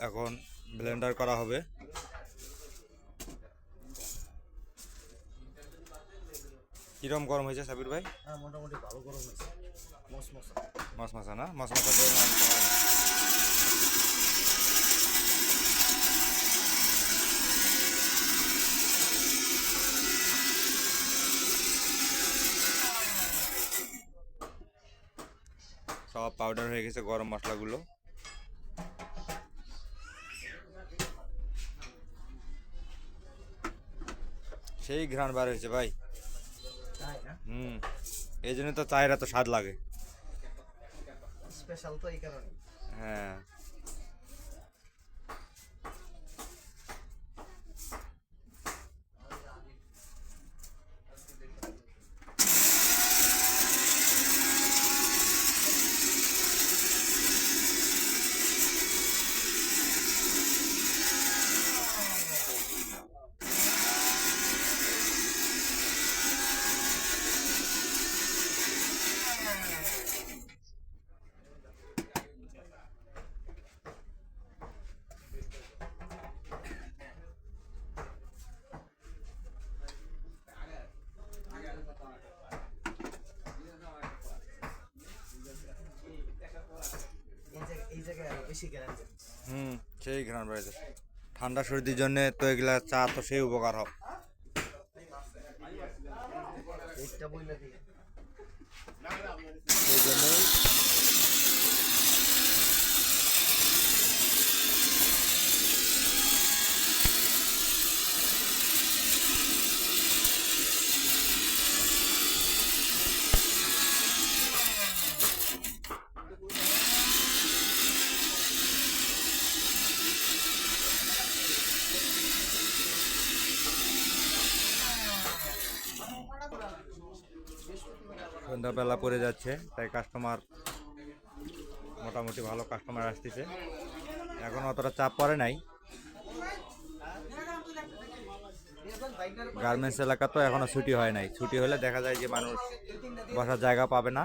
এখন ব্লেন্ডার করা হবে। কিরম গরম হয়েছে সাবির ভাই? হ্যাঁ, মোটামুটি ভালো গরম হয়েছে। মশমশা না, মশমশা সব পাউডার হয়ে গেছে গরম মশলাগুলো। সেই ঘ্রাণ বার হয়েছে ভাই। এই জন্য তো চায়ের এত স্বাদ লাগে। স্পেশাল তো এই কারণে। হ্যাঁ, এই জায়গায় আরো বেশি গ্যারান্টি। সেই ঘ্রাণ বেড়েছে। ঠান্ডা সর্দির জন্য তো এগুলা চা তো সেই উপকার হবে। এইটা বইলা দিয়ে এই জন্যই সন্ধ্যাবেলা পড়ে যাচ্ছে, তাই কাস্টমার মোটামুটি ভালো কাস্টমার আসতেছে। এখন অতটা চাপ পড়ে নাই। গার্মেন্টস এলাকা তো এখনো ছুটি হয় নাই। ছুটি হলে দেখা যায় যে মানুষ বসার জায়গা পাবে না।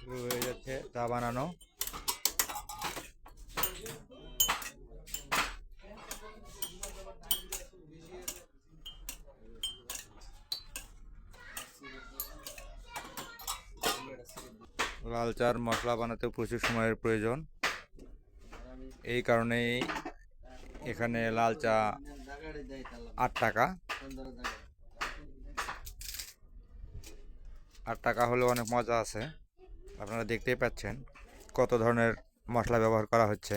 শুরু হয়ে যাচ্ছে চা বানানো। লাল চার মশলা বানাতে প্রচুর সময়ের প্রয়োজন। এই কারণেই এখানে লাল চা 8 টাকা। 8 টাকা হলেও অনেক মজা আছে। আপনারা দেখতেই পাচ্ছেন কত ধরনের মশলা ব্যবহার করা হচ্ছে।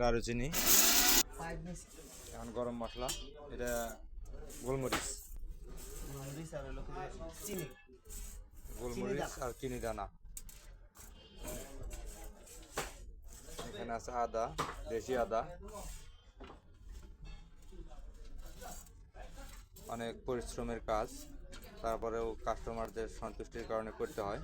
দারুচিনি, এখন গরম মশলা, এটা গোলমরিচ, গোলমরিচ আর চিনি দানা। এখানে আছে আদা, দেশি আদা। অনেক পরিশ্রমের কাজ, তারপরেও কাস্টমারদের সন্তুষ্টির কারণে করতে হয়।